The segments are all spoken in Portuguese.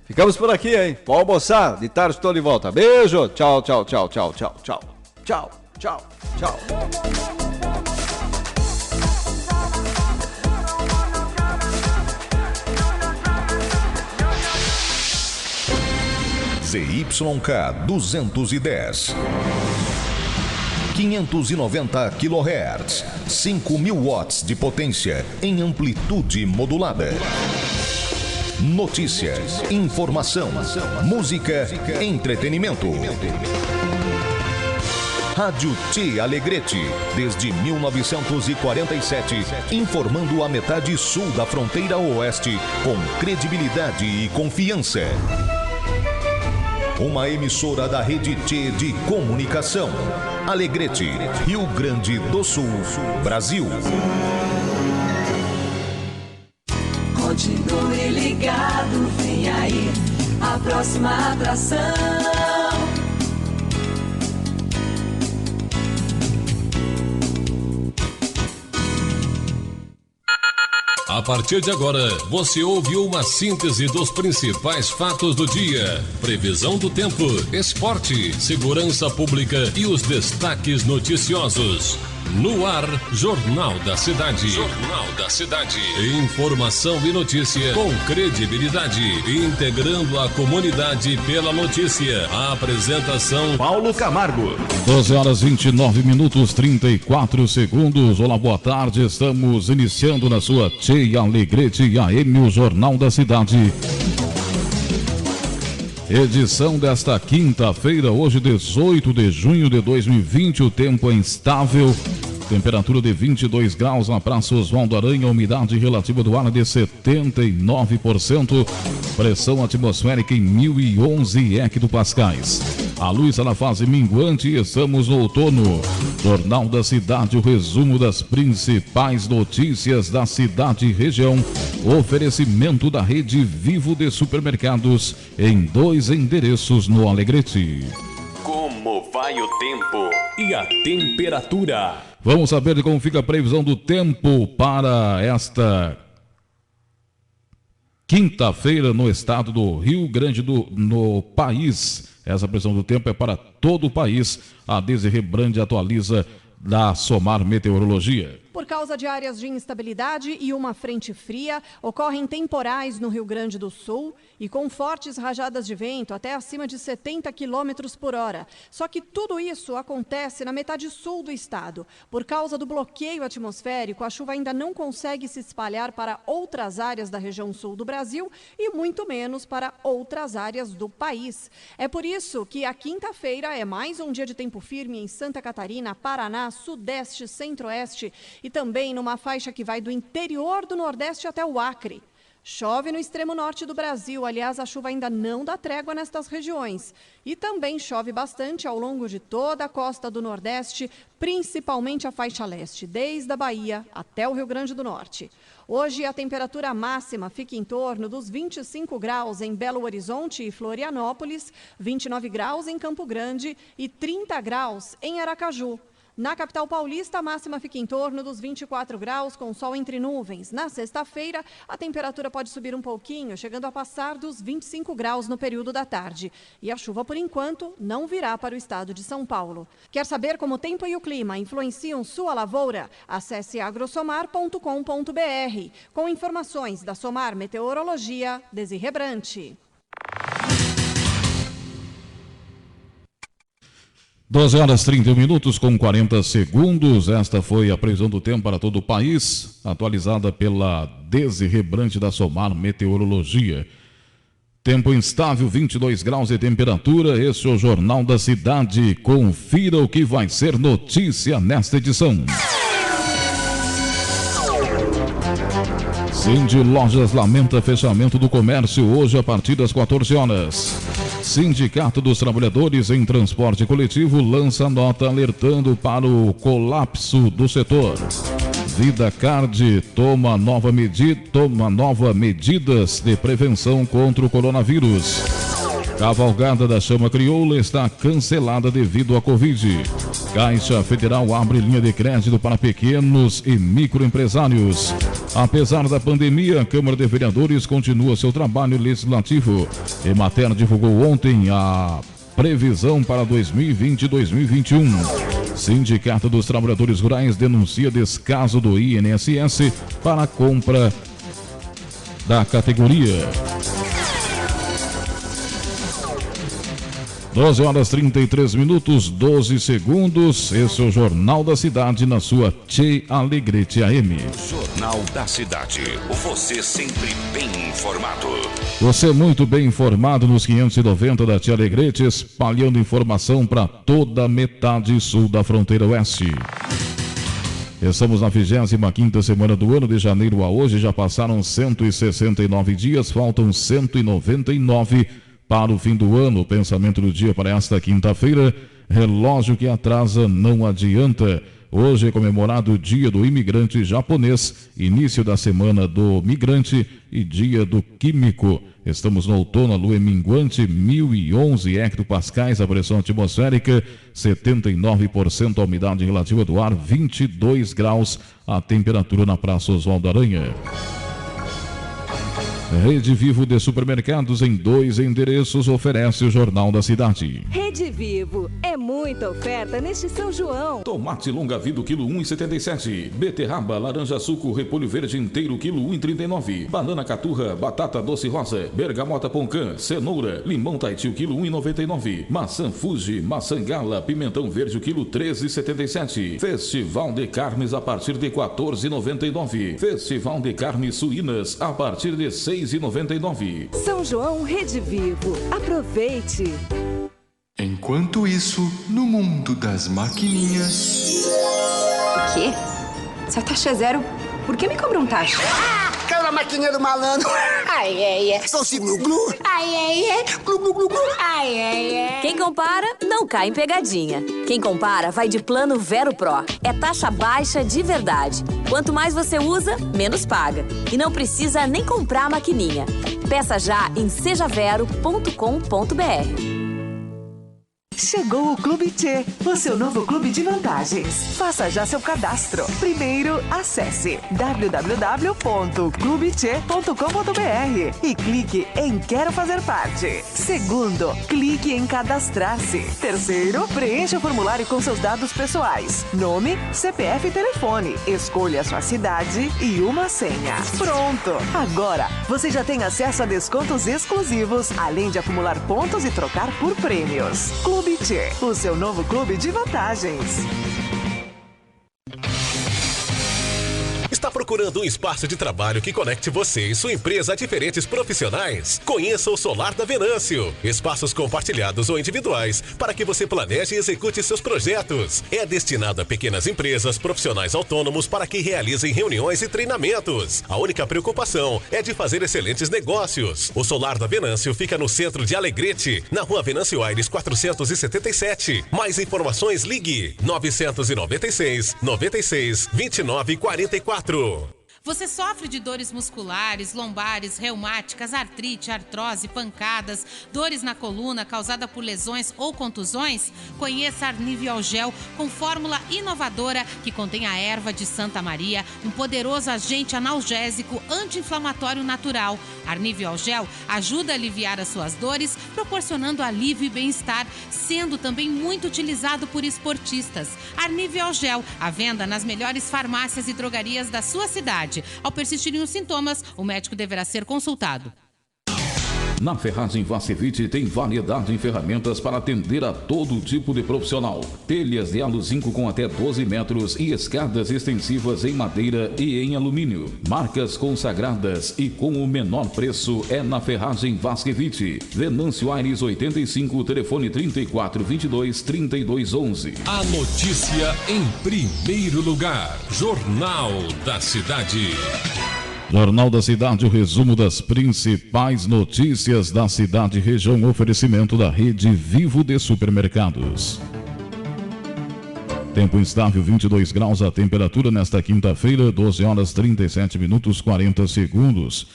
Ficamos por aqui, hein? Vou almoçar, de tarde estou de volta. Beijo, tchau, tchau, tchau, tchau, tchau, tchau, tchau, tchau, tchau. ZYK 210, 590 kHz, 5.000 watts de potência em amplitude modulada. Notícias, informação, música, entretenimento. Rádio T Alegrete, desde 1947, informando a metade sul da fronteira oeste com credibilidade e confiança. Uma emissora da Rede T de Comunicação. Alegrete, Rio Grande do Sul, Brasil. Continue ligado, vem aí a próxima atração. A partir de agora, você ouve uma síntese dos principais fatos do dia. Previsão do tempo, esporte, segurança pública e os destaques noticiosos. No ar, Jornal da Cidade. Jornal da Cidade. Informação e notícia com credibilidade, integrando a comunidade pela notícia. A apresentação: Paulo Camargo. 12h29, 34 segundos. Olá, boa tarde. Estamos iniciando na sua Tia Alegrete AM, o Jornal da Cidade. Edição desta quinta-feira, hoje 18 de junho de 2020, o tempo é instável, temperatura de 22 graus na Praça Oswaldo Aranha, umidade relativa do ar de 79%, pressão atmosférica em 1011 hectopascais. A luz está na fase minguante e estamos no outono. Jornal da Cidade, o resumo das principais notícias da cidade e região. Oferecimento da Rede Vivo de Supermercados em 2 endereços no Alegrete. Como vai o tempo e a temperatura? Vamos saber como fica a previsão do tempo para esta quinta-feira no estado do Rio Grande no país. Essa previsão do tempo é para todo o país. A Desirê Brandi atualiza da Somar Meteorologia. Por causa de áreas de instabilidade e uma frente fria, ocorrem temporais no Rio Grande do Sul e com fortes rajadas de vento até acima de 70 km por hora. Só que tudo isso acontece na metade sul do estado. Por causa do bloqueio atmosférico, a chuva ainda não consegue se espalhar para outras áreas da região sul do Brasil e muito menos para outras áreas do país. É por isso que a quinta-feira é mais um dia de tempo firme em Santa Catarina, Paraná, Sudeste, Centro-Oeste e também numa faixa que vai do interior do Nordeste até o Acre. Chove no extremo norte do Brasil, aliás, a chuva ainda não dá trégua nestas regiões. E também chove bastante ao longo de toda a costa do Nordeste, principalmente a faixa leste, desde a Bahia até o Rio Grande do Norte. Hoje a temperatura máxima fica em torno dos 25 graus em Belo Horizonte e Florianópolis, 29 graus em Campo Grande e 30 graus em Aracaju. Na capital paulista, a máxima fica em torno dos 24 graus, com sol entre nuvens. Na sexta-feira, a temperatura pode subir um pouquinho, chegando a passar dos 25 graus no período da tarde. E a chuva, por enquanto, não virá para o estado de São Paulo. Quer saber como o tempo e o clima influenciam sua lavoura? Acesse agrosomar.com.br. Com informações da Somar Meteorologia, Desirê Brandi. 12h31 com 40 segundos. Esta foi a previsão do tempo para todo o país, atualizada pela Desirê Brandi da Somar Meteorologia. Tempo instável, 22 graus de temperatura. Este é o Jornal da Cidade. Confira o que vai ser notícia nesta edição. Cindy Lojas lamenta fechamento do comércio hoje a partir das 14 horas. Sindicato dos Trabalhadores em Transporte Coletivo lança nota alertando para o colapso do setor. Vida Card toma nova medidas de prevenção contra o coronavírus. Cavalgada da Chama Crioula está cancelada devido à Covid. Caixa Federal abre linha de crédito para pequenos e microempresários. Apesar da pandemia, a Câmara de Vereadores continua seu trabalho legislativo. Emater divulgou ontem a previsão para 2020 e 2021. Sindicato dos Trabalhadores Rurais denuncia descaso do INSS para a compra da categoria. 12 horas 33 minutos, 12 segundos. Esse é o Jornal da Cidade na sua Tchê Alegrete AM. Jornal da Cidade. Você sempre bem informado. Você muito bem informado nos 590 da Tchê Alegrete, espalhando informação para toda a metade sul da fronteira oeste. Estamos na 25ª semana do ano, de janeiro a hoje. Já passaram 169 dias, faltam 199 para o fim do ano. O pensamento do dia para esta quinta-feira: relógio que atrasa não adianta. Hoje é comemorado o Dia do Imigrante Japonês, início da Semana do Migrante e Dia do Químico. Estamos no outono, a lua é minguante, 1011 hectopascais, a pressão atmosférica, 79% a umidade relativa do ar, 22 graus a temperatura na Praça Oswaldo Aranha. Rede Vivo de Supermercados em 2 endereços oferece o Jornal da Cidade. Rede Vivo, é muita oferta neste São João. Tomate longa vida, quilo 1,77. Beterraba, laranja suco, repolho verde inteiro, quilo 1,39. Banana caturra, batata doce rosa, bergamota poncã, cenoura, limão Tahiti, quilo 1,99. Maçã Fuji, maçã gala, pimentão verde, quilo 13,77. Festival de carnes a partir de 14,99. Festival de carnes suínas a partir de 6,99. São João Rede Vivo, aproveite! Enquanto isso, no mundo das maquininhas... O quê? Seu taxa é zero, por que me cobra um taxa? Caiu na maquininha do malandro. Ai, ai, ai. Sou o glu-glu. Ai, ai, ai. Glu-glu-glu-glu. Ai, ai, ai. Quem compara, não cai em pegadinha. Quem compara, vai de plano Vero Pro. É taxa baixa de verdade. Quanto mais você usa, menos paga. E não precisa nem comprar a maquininha. Peça já em sejavero.com.br. Chegou o Clube Tchê, o seu novo clube de vantagens. Faça já seu cadastro. Primeiro, acesse www.clubetchê.com.br e clique em Quero Fazer Parte. Segundo, clique em Cadastrar-se. Terceiro, preencha o formulário com seus dados pessoais. Nome, CPF e telefone. Escolha sua cidade e uma senha. Pronto! Agora, você já tem acesso a descontos exclusivos, além de acumular pontos e trocar por prêmios. Clube Tchê, o seu novo clube de vantagens. Está procurando um espaço de trabalho que conecte você e sua empresa a diferentes profissionais? Conheça o Solar da Venâncio. Espaços compartilhados ou individuais para que você planeje e execute seus projetos. É destinado a pequenas empresas, profissionais autônomos para que realizem reuniões e treinamentos. A única preocupação é de fazer excelentes negócios. O Solar da Venâncio fica no centro de Alegrete, na rua Venâncio Aires 477. Mais informações, ligue 996 96 29 44. Você sofre de dores musculares, lombares, reumáticas, artrite, artrose, pancadas, dores na coluna causada por lesões ou contusões? Conheça Arniviol Gel com fórmula inovadora que contém a erva de Santa Maria, um poderoso agente analgésico anti-inflamatório natural. Arniviol Gel ajuda a aliviar as suas dores, proporcionando alívio e bem-estar, sendo também muito utilizado por esportistas. Arniviol Gel, à venda nas melhores farmácias e drogarias da sua cidade. Ao persistirem os sintomas, o médico deverá ser consultado. Na Ferragem Vascevite tem variedade em ferramentas para atender a todo tipo de profissional. Telhas de alu-zinco com até 12 metros e escadas extensivas em madeira e em alumínio. Marcas consagradas e com o menor preço é na Ferragem Vascevite. Venâncio Aires 85, telefone 3422-3211. A notícia em primeiro lugar. Jornal da Cidade. Jornal da Cidade, o resumo das principais notícias da cidade e região, oferecimento da Rede Vivo de Supermercados. Tempo instável, 22 graus a temperatura nesta quinta-feira, 12 horas 37 minutos 40 segundos.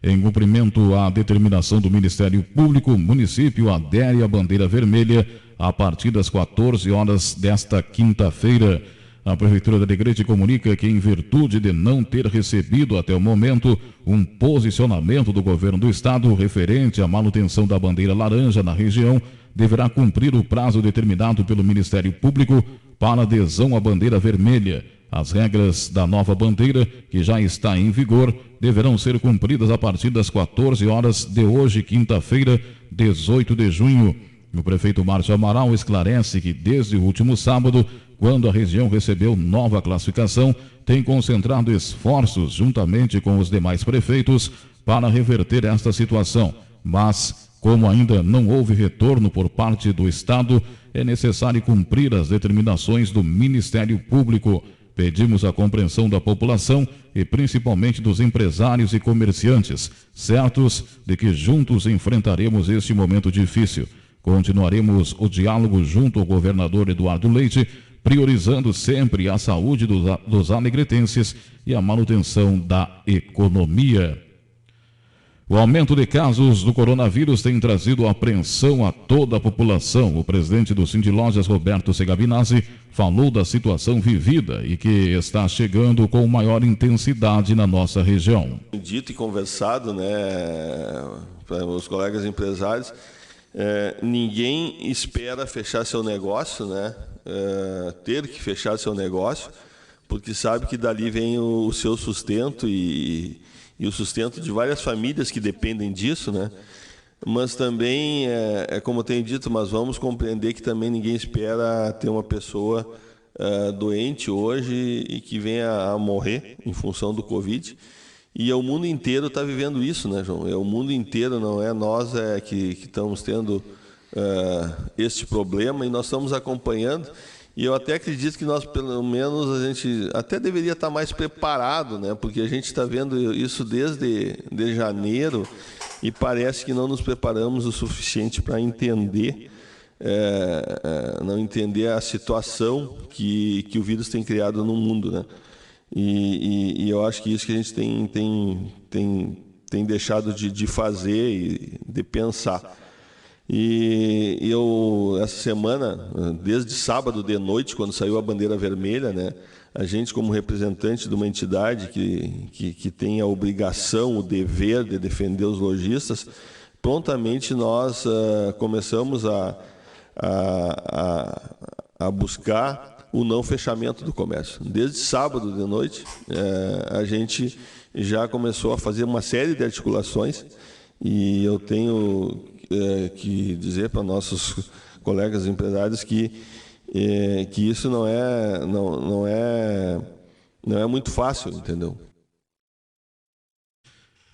Em cumprimento à determinação do Ministério Público, o município adere à bandeira vermelha a partir das 14 horas desta quinta-feira. A Prefeitura de Alegrete comunica que, em virtude de não ter recebido até o momento um posicionamento do governo do estado referente à manutenção da bandeira laranja na região, deverá cumprir o prazo determinado pelo Ministério Público para adesão à bandeira vermelha. As regras da nova bandeira, que já está em vigor, deverão ser cumpridas a partir das 14 horas de hoje, quinta-feira, 18 de junho. O prefeito Márcio Amaral esclarece que, desde o último sábado, quando a região recebeu nova classificação, tem concentrado esforços juntamente com os demais prefeitos para reverter esta situação. Mas, como ainda não houve retorno por parte do Estado, é necessário cumprir as determinações do Ministério Público. Pedimos a compreensão da população e principalmente dos empresários e comerciantes, certos de que juntos enfrentaremos este momento difícil. Continuaremos o diálogo junto ao governador Eduardo Leite, priorizando sempre a saúde dos alegretenses e a manutenção da economia. O aumento de casos do coronavírus tem trazido apreensão a toda a população. O presidente do Sindlojas, Roberto Segabinazzi, falou da situação vivida e que está chegando com maior intensidade na nossa região. Dito e conversado, para os colegas empresários, ninguém espera fechar seu negócio, ter que fechar seu negócio, porque sabe que dali vem o seu sustento e o sustento de várias famílias que dependem disso, Mas também, como eu tenho dito, mas vamos compreender que também ninguém espera ter uma pessoa doente hoje e que venha a morrer em função do Covid. E o mundo inteiro está vivendo isso, João? O mundo inteiro, não é nós que estamos tendo este problema, e nós estamos acompanhando. E eu até acredito que nós, pelo menos, a gente até deveria estar mais preparado, porque a gente está vendo isso desde janeiro e parece que não nos preparamos o suficiente para entender, não entender a situação que o vírus tem criado no mundo, E eu acho que isso que a gente tem deixado de fazer e de pensar. E eu, essa semana, desde sábado de noite, quando saiu a bandeira vermelha, a gente, como representante de uma entidade que tem a obrigação, o dever de defender os lojistas, prontamente nós começamos a buscar o não fechamento do comércio. Desde sábado de noite, a gente já começou a fazer uma série de articulações, e eu tenho que dizer para nossos colegas empresários que isso não é muito fácil, entendeu?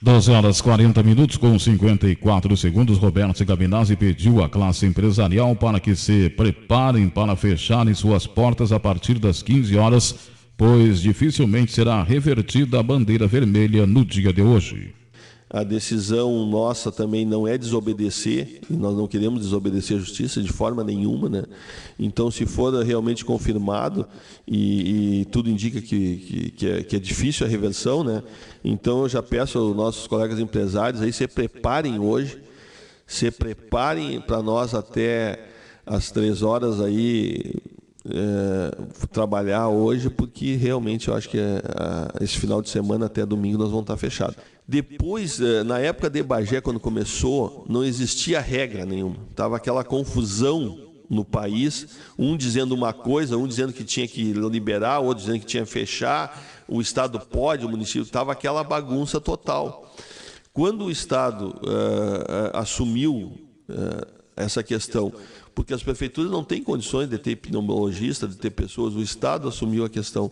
12h40 com 54 segundos. Roberto Segabinazzi pediu à classe empresarial para que se preparem para fecharem suas portas a partir das 15 horas, pois dificilmente será revertida a bandeira vermelha no dia de hoje. A decisão nossa também não é desobedecer, e nós não queremos desobedecer a justiça de forma nenhuma, Então, se for realmente confirmado, e tudo indica que é difícil a reversão, Então eu já peço aos nossos colegas empresários aí se preparem hoje, se preparem para nós até às 3 horas aí trabalhar hoje, porque realmente eu acho que esse final de semana até domingo nós vamos estar fechados. Depois, na época de Bagé, quando começou, não existia regra nenhuma. Estava aquela confusão no país, um dizendo uma coisa, um dizendo que tinha que liberar, outro dizendo que tinha que fechar, o Estado pode, o município, estava aquela bagunça total. Quando o Estado assumiu essa questão, porque as prefeituras não têm condições de ter pneumologista, de ter pessoas, o Estado assumiu a questão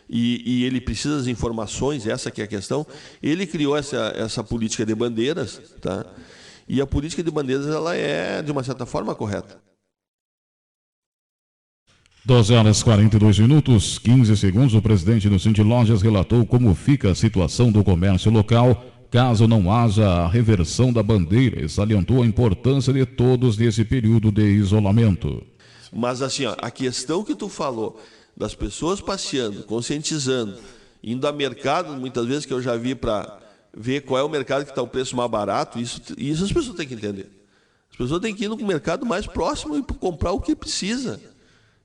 e ele precisa das informações, essa que é a questão, ele criou essa política de bandeiras, E a política de bandeiras, ela é, de uma certa forma, correta. 12h42, 15 segundos. O presidente do Sindlojas relatou como fica a situação do comércio local, caso não haja a reversão da bandeira, e salientou a importância de todos nesse período de isolamento. Mas assim, a questão que tu falou, das pessoas passeando, conscientizando, indo a mercado, muitas vezes que eu já vi para ver qual é o mercado que está o preço mais barato, isso as pessoas têm que entender. As pessoas têm que ir no mercado mais próximo e comprar o que precisa.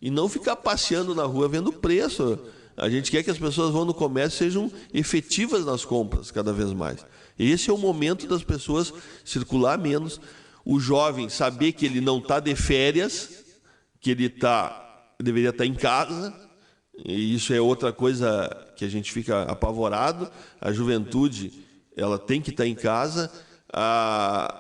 E não ficar passeando na rua vendo preço. A gente quer que as pessoas vão no comércio e sejam efetivas nas compras cada vez mais. Esse é o momento das pessoas circular menos. O jovem saber que ele não está de férias, que ele deveria estar em casa. E isso é outra coisa que a gente fica apavorado. A juventude, ela tem que estar em casa.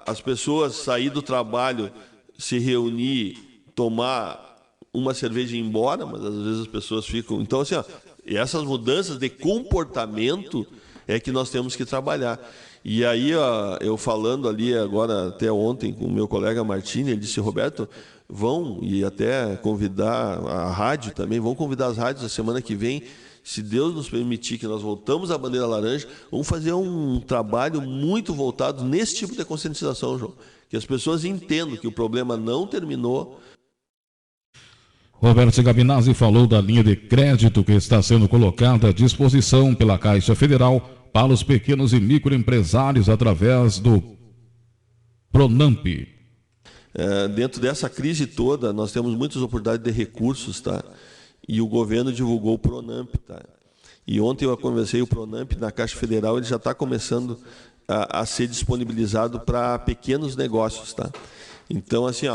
As pessoas sair do trabalho, se reunir, tomar uma cerveja e ir embora, mas às vezes as pessoas ficam... Então, assim, essas mudanças de comportamento é que nós temos que trabalhar. E aí, eu falando ali agora, até ontem, com o meu colega Martini, ele disse, Roberto, vão, e até convidar a rádio também, vão convidar as rádios a semana que vem, se Deus nos permitir que nós voltamos à bandeira laranja, vamos fazer um trabalho muito voltado nesse tipo de conscientização, João. Que as pessoas entendam que o problema não terminou. Roberto Gabinazzi falou da linha de crédito que está sendo colocada à disposição pela Caixa Federal para os pequenos e microempresários através do Pronamp. Dentro dessa crise toda, nós temos muitas oportunidades de recursos, tá? E o governo divulgou o Pronamp, tá? E ontem eu conversei o Pronamp na Caixa Federal, ele já está começando a ser disponibilizado para pequenos negócios, tá? Então, assim,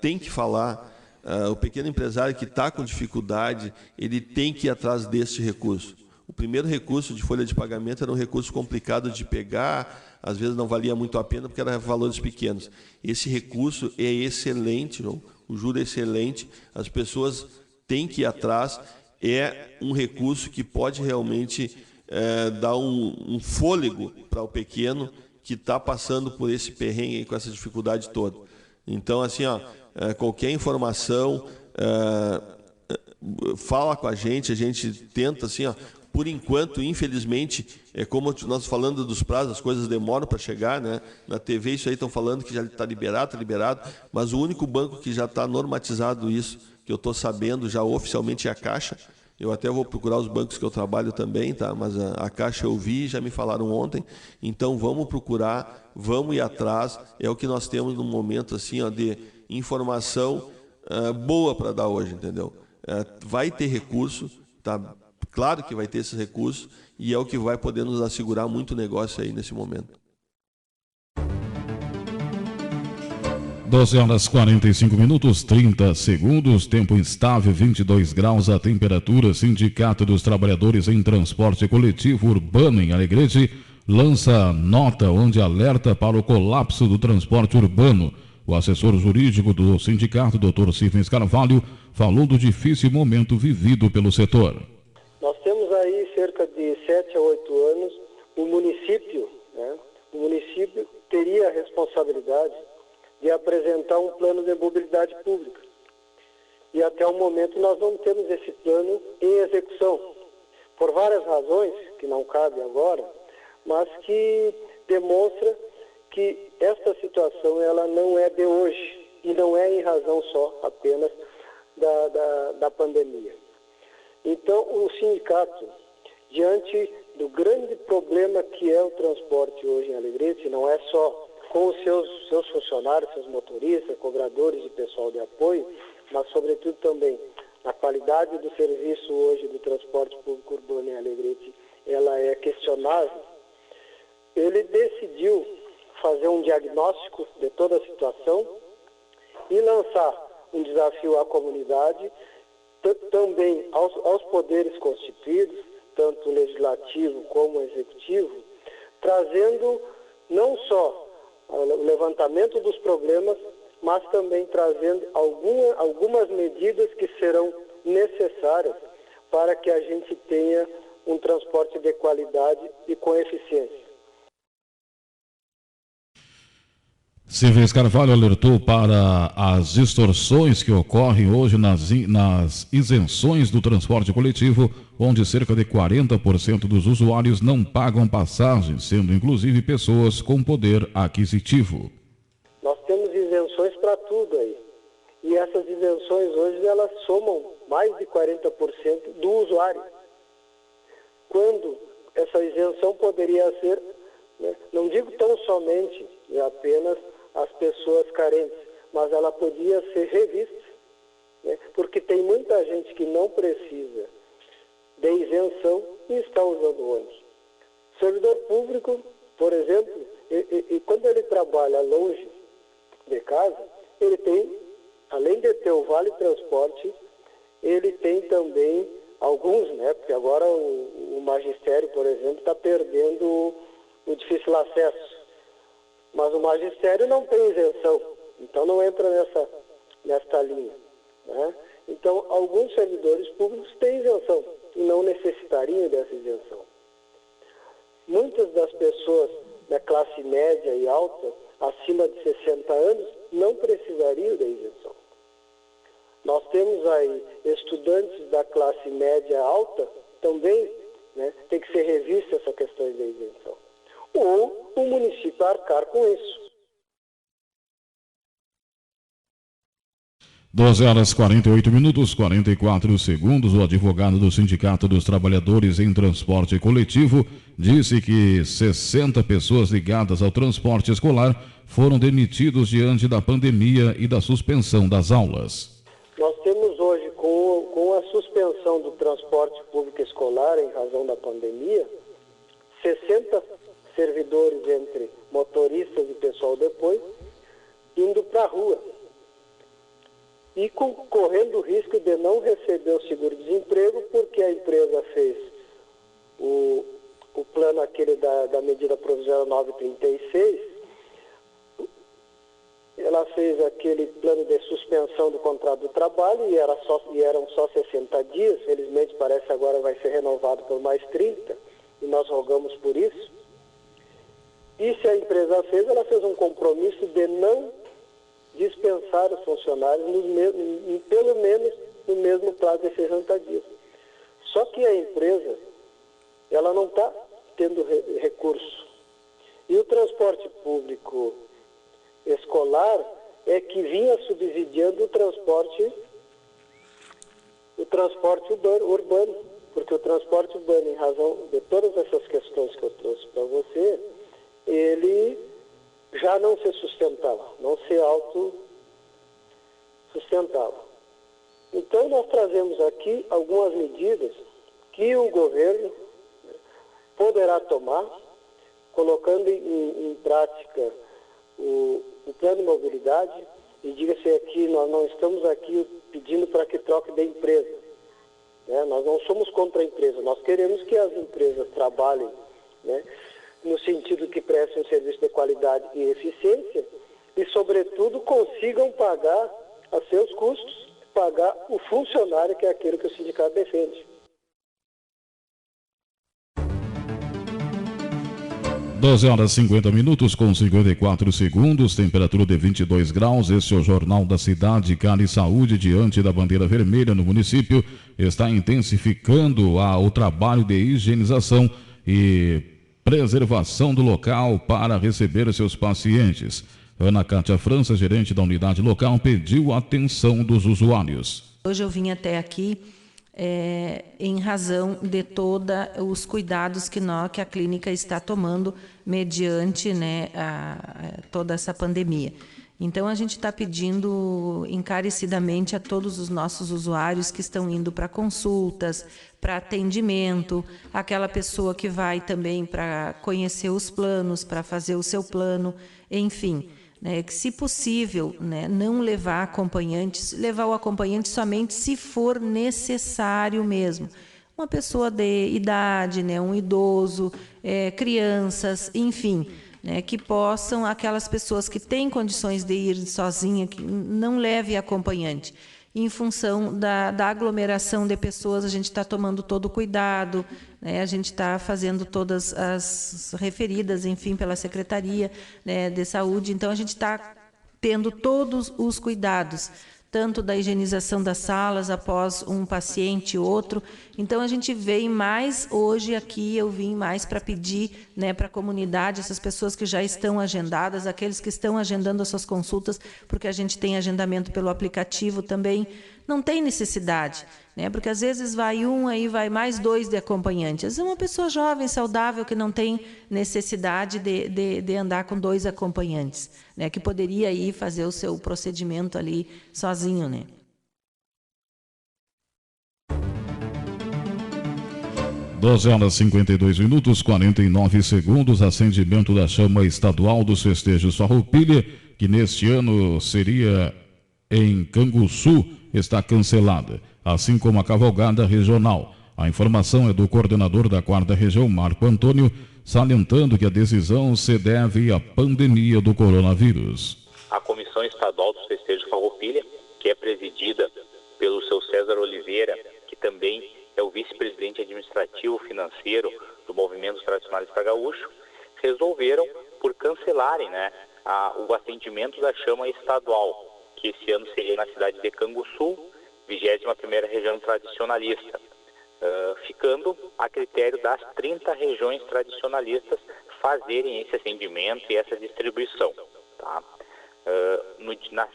tem que falar, o pequeno empresário que está com dificuldade, ele tem que ir atrás desse recurso. O primeiro recurso de folha de pagamento era um recurso complicado de pegar, às vezes não valia muito a pena porque eram valores pequenos. Esse recurso é excelente, João. O juro é excelente, as pessoas têm que ir atrás, é um recurso que pode realmente dar um fôlego para o pequeno que está passando por esse perrengue aí, com essa dificuldade toda. Então, assim, qualquer informação, fala com a gente tenta, assim, por enquanto, infelizmente, como nós falando dos prazos, as coisas demoram para chegar, né? Na TV isso aí estão falando que já está liberado, mas o único banco que já está normatizado isso, que eu estou sabendo já oficialmente é a Caixa. Eu até vou procurar os bancos que eu trabalho também, tá? Mas a Caixa eu vi, já me falaram ontem. Então vamos procurar, vamos ir atrás. É o que nós temos no momento assim, de informação boa para dar hoje, entendeu? Vai ter recurso, tá? Claro que vai ter esses recursos e é o que vai poder nos assegurar muito negócio aí nesse momento. 12 horas 45 minutos, 30 segundos, tempo instável, 22 graus a temperatura. Sindicato dos Trabalhadores em Transporte Coletivo Urbano em Alegrete lança nota onde alerta para o colapso do transporte urbano. O assessor jurídico do sindicato, Dr. Cifrins Carvalho, falou do difícil momento vivido pelo setor. Nós temos aí cerca de 7 a 8 anos, o município teria a responsabilidade de apresentar um plano de mobilidade pública. E até o momento nós não temos esse plano em execução, por várias razões, que não cabe agora, mas que demonstra que esta situação ela não é de hoje, e não é em razão só apenas da pandemia. Então, o sindicato, diante do grande problema que é o transporte hoje em Alegrete, não é só com os seus funcionários, seus motoristas, cobradores e pessoal de apoio, mas sobretudo também a qualidade do serviço hoje do transporte público urbano em Alegrete, ela é questionável. Ele decidiu fazer um diagnóstico de toda a situação e lançar um desafio à comunidade, também aos poderes constituídos, tanto o legislativo como o executivo, trazendo não só o levantamento dos problemas, mas também trazendo algumas medidas que serão necessárias para que a gente tenha um transporte de qualidade e com eficiência. Cifrins Carvalho alertou para as distorções que ocorrem hoje nas isenções do transporte coletivo, onde cerca de 40% dos usuários não pagam passagem, sendo inclusive pessoas com poder aquisitivo. Nós temos isenções para tudo aí. E essas isenções hoje elas somam mais de 40% do usuário. Quando essa isenção poderia ser, não digo tão somente apenas as pessoas carentes, mas ela podia ser revista, né? Porque tem muita gente que não precisa de isenção e está usando o ônibus. Servidor público, por exemplo, e quando ele trabalha longe de casa, ele tem, além de ter o Vale Transporte, ele tem também alguns, né? Porque agora o magistério, por exemplo, está perdendo o difícil acesso. Mas o magistério não tem isenção, então não entra nesta linha, né? Então, alguns servidores públicos têm isenção e não necessitariam dessa isenção. Muitas das pessoas da classe média e alta, acima de 60 anos, não precisariam da isenção. Nós temos aí estudantes da classe média alta também, né, tem que ser revista essa questão da isenção. Ou o município arcar com isso. 12h48, 44 segundos. O advogado do Sindicato dos Trabalhadores em Transporte Coletivo disse que 60 pessoas ligadas ao transporte escolar foram demitidos diante da pandemia e da suspensão das aulas. Nós temos hoje, com a suspensão do transporte público escolar em razão da pandemia, 60 servidores entre motoristas e pessoal depois, indo para a rua. E correndo o risco de não receber o seguro-desemprego, porque a empresa fez o plano aquele da medida provisória 936, ela fez aquele plano de suspensão do contrato do trabalho e eram só 60 dias, felizmente parece agora vai ser renovado por mais 30, e nós rogamos por isso. E se a empresa fez, ela fez um compromisso de não dispensar os funcionários pelo menos no mesmo prazo de 60 dias. Só que a empresa, ela não está tendo recurso. E o transporte público escolar é que vinha subsidiando o transporte urbano, porque o transporte urbano, em razão de todas essas questões que eu trouxe para você, ele já não se sustentava, não se autossustentava. Então, nós trazemos aqui algumas medidas que o governo poderá tomar, colocando em prática o plano de mobilidade, e diga-se aqui, nós não estamos aqui pedindo para que troque de empresa, né? Nós não somos contra a empresa, nós queremos que as empresas trabalhem, né, no sentido que prestem um serviço de qualidade e eficiência e, sobretudo, consigam pagar a seus custos, pagar o funcionário, que é aquilo que o sindicato defende. 12h50 com 54 segundos, temperatura de 22 graus. Este é o Jornal da Cidade. Cali Saúde, diante da bandeira vermelha no município, está intensificando o trabalho de higienização e preservação do local para receber seus pacientes. Ana Cátia França, gerente da unidade local, pediu a atenção dos usuários. Hoje eu vim até aqui em razão de todos os cuidados que a clínica está tomando mediante, né, toda essa pandemia. Então, a gente está pedindo encarecidamente a todos os nossos usuários que estão indo para consultas, para atendimento, aquela pessoa que vai também para conhecer os planos, para fazer o seu plano, enfim, né, que, se possível, né, não levar acompanhantes, levar o acompanhante somente se for necessário mesmo. Uma pessoa de idade, né, um idoso, crianças, enfim, né, que possam, aquelas pessoas que têm condições de ir sozinha, que não leve acompanhante. Em função da aglomeração de pessoas, a gente está tomando todo o cuidado, né, a gente está fazendo todas as referidas, enfim, pela Secretaria, né, de Saúde. Então, a gente está tendo todos os cuidados, tanto da higienização das salas após um paciente, outro. Então, a gente vem mais hoje aqui, eu vim mais para pedir, né, para a comunidade, essas pessoas que já estão agendadas, aqueles que estão agendando as suas consultas, porque a gente tem agendamento pelo aplicativo também, não tem necessidade, né, porque às vezes vai um, aí vai mais 2 de acompanhantes. Às vezes é uma pessoa jovem, saudável, que não tem necessidade de andar com 2 acompanhantes, né, que poderia ir fazer o seu procedimento ali sozinho, né. 12 horas 52 minutos, 49 segundos. Acendimento da chama estadual dos festejos Farroupilha, que neste ano seria em Canguçu, está cancelada, assim como a cavalgada regional. A informação é do coordenador da 4ª Região, Marco Antônio, salientando que a decisão se deve à pandemia do coronavírus. A Comissão Estadual dos Festejos Farroupilha, que é presidida pelo seu César Oliveira, que também é o vice-presidente administrativo financeiro do Movimento Tradicionalista Gaúcho, resolveram por cancelarem, o atendimento da chama estadual, que esse ano seria na cidade de Canguçu, 21ª região tradicionalista, ficando a critério das 30 regiões tradicionalistas fazerem esse atendimento e essa distribuição. Tá?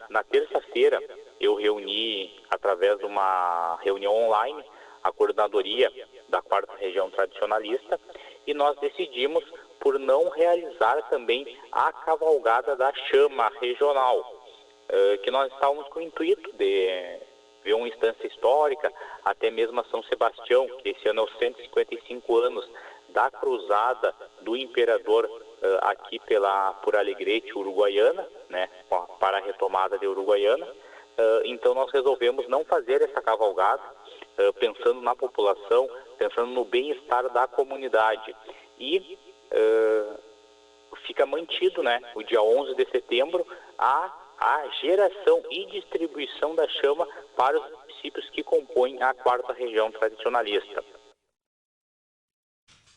Na terça-feira, eu reuni, através de uma reunião online, a coordenadoria da 4ª região tradicionalista, e nós decidimos por não realizar também a cavalgada da chama regional, que nós estávamos com o intuito de ver uma instância histórica, até mesmo a São Sebastião, que esse ano é os 155 anos da cruzada do imperador aqui por Alegrete, Uruguaiana, para a retomada de Uruguaiana. Então nós resolvemos não fazer essa cavalgada, pensando na população, pensando no bem-estar da comunidade. E fica mantido, o dia 11 de setembro, a geração e distribuição da chama para os municípios que compõem a 4ª região tradicionalista.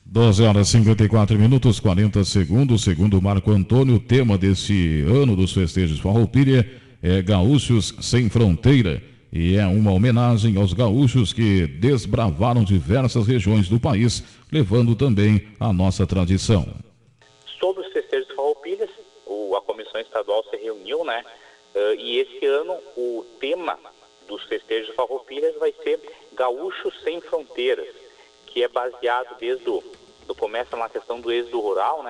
12 horas 54 minutos, 40 segundos. Segundo Marco Antônio, o tema desse ano dos festejos Farroupilha é Gaúchos Sem Fronteira, e é uma homenagem aos gaúchos que desbravaram diversas regiões do país, levando também a nossa tradição. Sobre os festejos Farroupilhas, a Comissão Estadual se reuniu, e esse ano o tema dos festejos Farroupilhas vai ser Gaúchos Sem Fronteiras, que é baseado desde começa na questão do êxodo rural,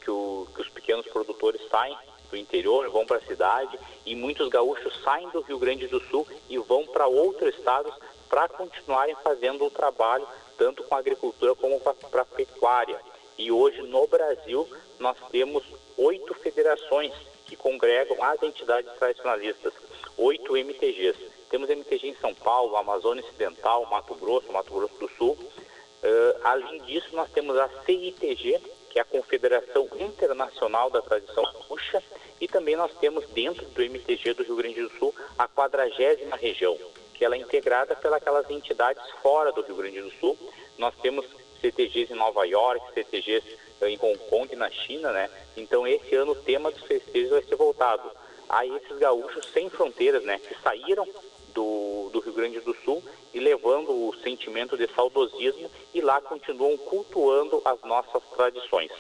que os pequenos produtores saem do interior, vão para a cidade, e muitos gaúchos saem do Rio Grande do Sul e vão para outros estados para continuarem fazendo o trabalho, tanto com a agricultura como para a pecuária. E hoje no Brasil nós temos 8 federações que congregam as entidades tradicionalistas, 8 MTGs. Temos MTG em São Paulo, Amazônia Ocidental, Mato Grosso do Sul. Além disso, nós temos a CITG, que é a Confederação Internacional da Tradição Gaúcha, e também nós temos dentro do MTG do Rio Grande do Sul a 40ª região, que ela é integrada pelas entidades fora do Rio Grande do Sul. Nós temos CTGs em Nova York, CTGs em Hong Kong e na China, Então esse ano o tema dos festejos vai ser voltado a esses gaúchos sem fronteiras, que saíram do Rio Grande do Sul e levando o sentimento de saudosismo, e lá continuam cultuando as nossas tradições.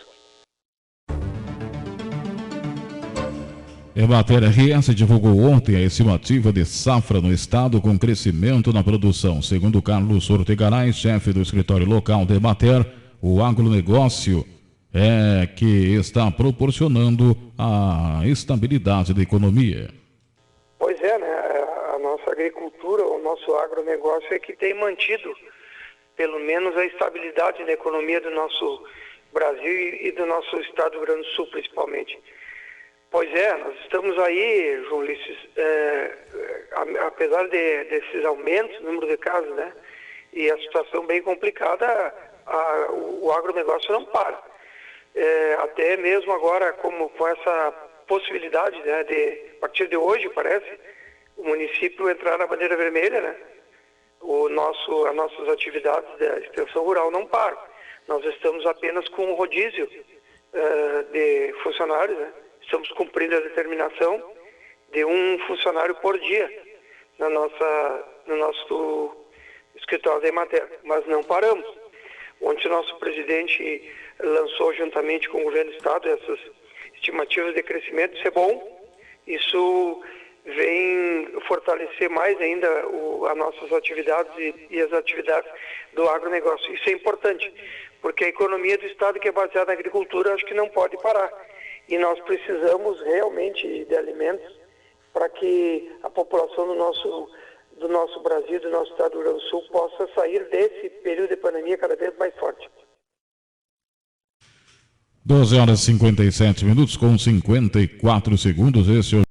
Emater RS divulgou ontem a estimativa de safra no estado com crescimento na produção. Segundo Carlos Ortegaray, chefe do escritório local da Emater, o agronegócio é que está proporcionando a estabilidade da economia. Pois é, a nossa agricultura, o nosso agronegócio é que tem mantido pelo menos a estabilidade na economia do nosso Brasil e do nosso estado do Rio Grande do Sul, principalmente. Pois é, nós estamos aí, João Ulisses, apesar desses aumentos no número de casos, e a situação bem complicada, o agronegócio não para. Até mesmo agora, como com essa possibilidade, de, a partir de hoje, parece, o município entrar na bandeira vermelha, as nossas atividades da extensão rural não param. Nós estamos apenas com um rodízio de funcionários, Estamos cumprindo a determinação de um funcionário por dia no nosso escritório da Emater, mas não paramos. Ontem o nosso presidente lançou, juntamente com o governo do estado, essas estimativas de crescimento. Isso é bom, isso vem fortalecer mais ainda as nossas atividades e as atividades do agronegócio. Isso é importante, porque a economia do estado, que é baseada na agricultura, acho que não pode parar. E nós precisamos realmente de alimentos para que a população do nosso do nosso Brasil, do nosso estado do Rio Grande do Sul, possa sair desse período de pandemia cada vez mais forte. 12 horas e 57 minutos com 54 segundos. Esse é o